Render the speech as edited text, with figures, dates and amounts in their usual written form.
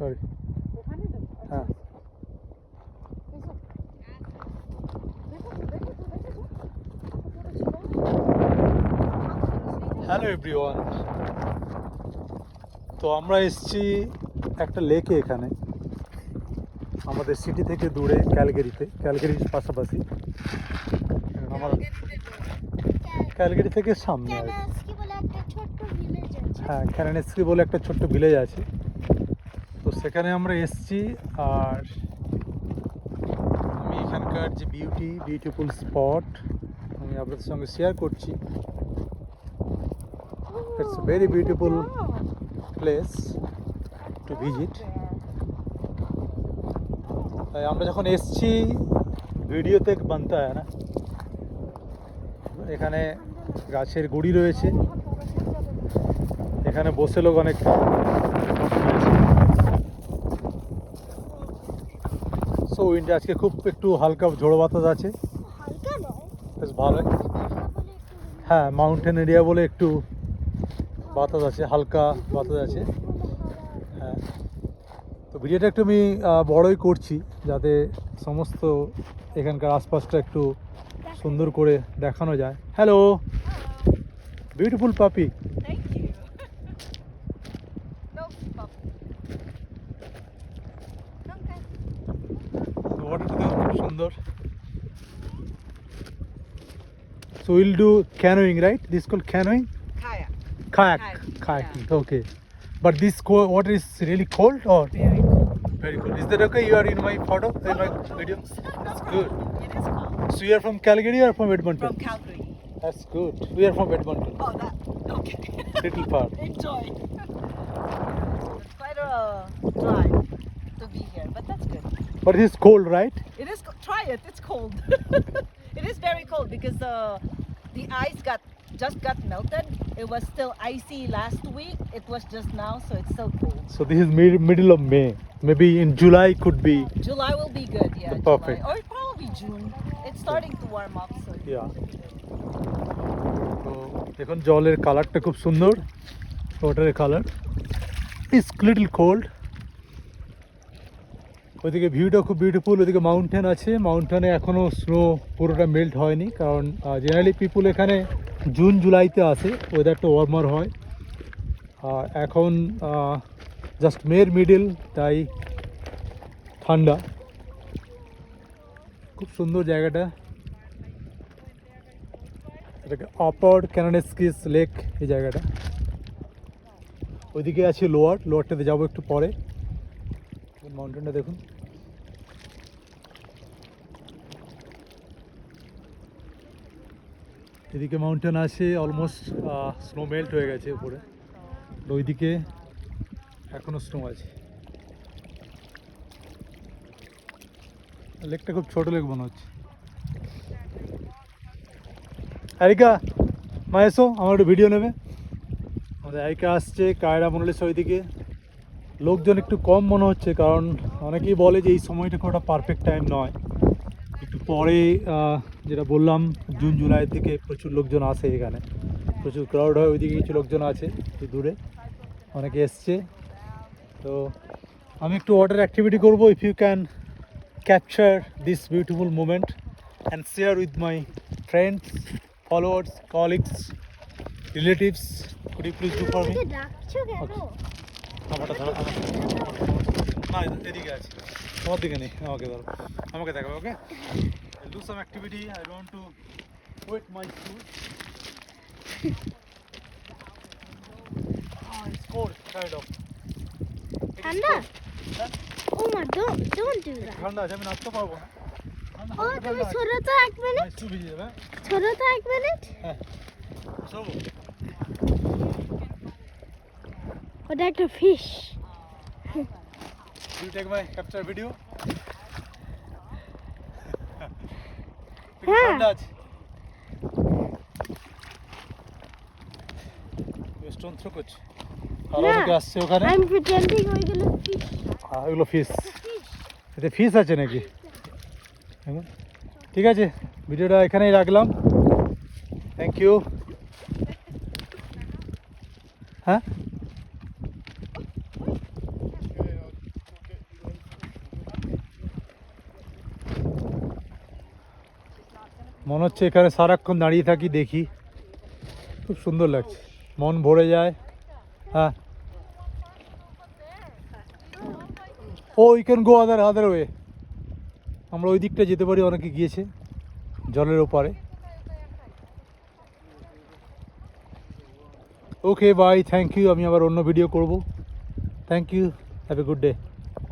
Sorry. হ্যাঁ, hello everyone. তো আমরা এসেছি একটা লেকে, এখানে আমাদের সিটি থেকে দূরে, ক্যালগেরির পাশাপাশি। আমার ক্যালগেরি থেকে সামনে আর কি। হ্যাঁ, ক্যানানেস্কি বলে একটা ছোট্ট ভিলেজ আছে, তো সেখানে আমরা এসেছি। আর আমি এখানকার যে বিউটিফুল স্পট আমি আপনাদের সঙ্গে শেয়ার করছি। It's a very beautiful place to visit. তাই আমরা যখন এসছি ভিডিওতে বানতে হয় না। এখানে গাছের গুড়ি রয়েছে, এখানে বসে লোক অনেক সো উইন্ডে আজকে খুব একটু হালকা ঝোড়ো বাতাস আছে, বেশ ভালো। হ্যাঁ, মাউন্টেন এরিয়া বলে একটু বাতাস আছে, হালকা বাতাস আছে। হ্যাঁ, তো ভিডিওটা একটু আমি বড়ই করছি যাতে সমস্ত এখানকার আশপাশটা একটু সুন্দর করে দেখানো যায়। হ্যালো বিউটিফুল পাপি। ওয়াটারটা দেখুন খুব সুন্দর। So we'll do canoeing, right? This is called canoeing? Kayaking. Okay. But this water is really cold or? Very cold. Very cold. Is that okay? You are in my photo, in my video? That's good. It is cold. So you are from Calgary or from Edmonton? From Calgary. That's good. We are from Edmonton. Oh, that. Okay. Little far. Enjoy. It's quite a drive to be here, but that's good. But it is cold, right? It is. Try it. It's cold. It is very cold because the ice just got melted. It was still icy last week. It was just now, so it's still cold. So this is middle of May. Maybe in July could be. July will be good. Yeah. Perfect. July. Or probably June. It's starting to warm up, so. Yeah. তো এখন জলের কালারটা খুব সুন্দর, ওয়াটারের colour. It's little cold. ওইদিকে ভিউটা খুব beautiful, ওইদিকে মাউন্টেন আছে, মাউন্টেনে এখনও স্নো পুরোটা মেল্ট হয়নি, কারণ জেনারেলি পিপুল এখানে জুন জুলাইতে আসে, ওয়েদারটা ওয়ার্মার হয়। এখন জাস্ট মের মিডিল, তাই ঠান্ডা। খুব সুন্দর জায়গাটা। এটাকে আপার ক্যানানেস্কিস লেক, এই জায়গাটা। ওইদিকে আছে লোয়ারটাতে যাবো একটু পরে। মাউন্টেনটা দেখুন। এদিকে মাউন্টেন আছে, অলমোস্ট স্নো মেল্ট হয়ে গেছে উপরে। ওইদিকে এখনো স্নো আছে। লেকটা খুব ছোট লেক মনে হচ্ছে। আরিকা মা এসো, আমার একটু ভিডিও নেবে। আমাদের আরিকা আসছে, কায়রা মনে হচ্ছে ওইদিকে। লোকজন একটু কম মনে হচ্ছে, কারণ অনেকেই বলে যে এই সময়টা খুব একটা পারফেক্ট টাইম নয়। একটু পরে যেটা বললাম, জুন জুলাইয়ের দিকে প্রচুর লোকজন আসে, এখানে প্রচুর ক্রাউড হয়। ওইদিকে কিছু লোকজন আছে একটু দূরে, অনেকে এসছে। তো আমি একটু ওয়াটার অ্যাক্টিভিটি করবো। If you can capture this beautiful moment and share with my friends, followers, colleagues, relatives, could you please do for me? আমারটা ধরো, না এদিকে আছে, তোমার দিকে নেই, আমাকে ধরো, আমাকে দেখাবে। Okay, do some activity. I want to wait my food. It's cold, kind of. ঠান্ডা? Oh my God, don't do that. ঠান্ডা আছে, আমি নাচতে পারবো না। ও তুমি ছোট তো 1 মিনিট। একটু ভিজে যাবে। ছোট তো 1 মিনিট। হ্যাঁ, সবো। ওটা একটা fish. Do you take my capture video? হ্যাঁ। ঠান্ডা আছে। স্টোন থ্রো করছে। আর অনেকে আসছে ওখানে। I'm pretending ওইগুলো ফিশ। এগুলো ফিশ। এতে ফিশ আছে নাকি? ঠিক আছে, ভিডিওটা এখানেই রাখলাম। Thank you. হ্যাঁ, মনে হচ্ছে এখানে সারাক্ষণ দাঁড়িয়ে থাকি, দেখি, খুব সুন্দর লাগছে, মন ভরে যায়। হ্যাঁ, ও you can go other way, আমরা ওই দিকটা যেতে পারি, অনেকে গিয়েছে জলের ওপারে। ওকে বাই, থ্যাংক ইউ, আমি আবার অন্য ভিডিও করব। Thank you, have a good day.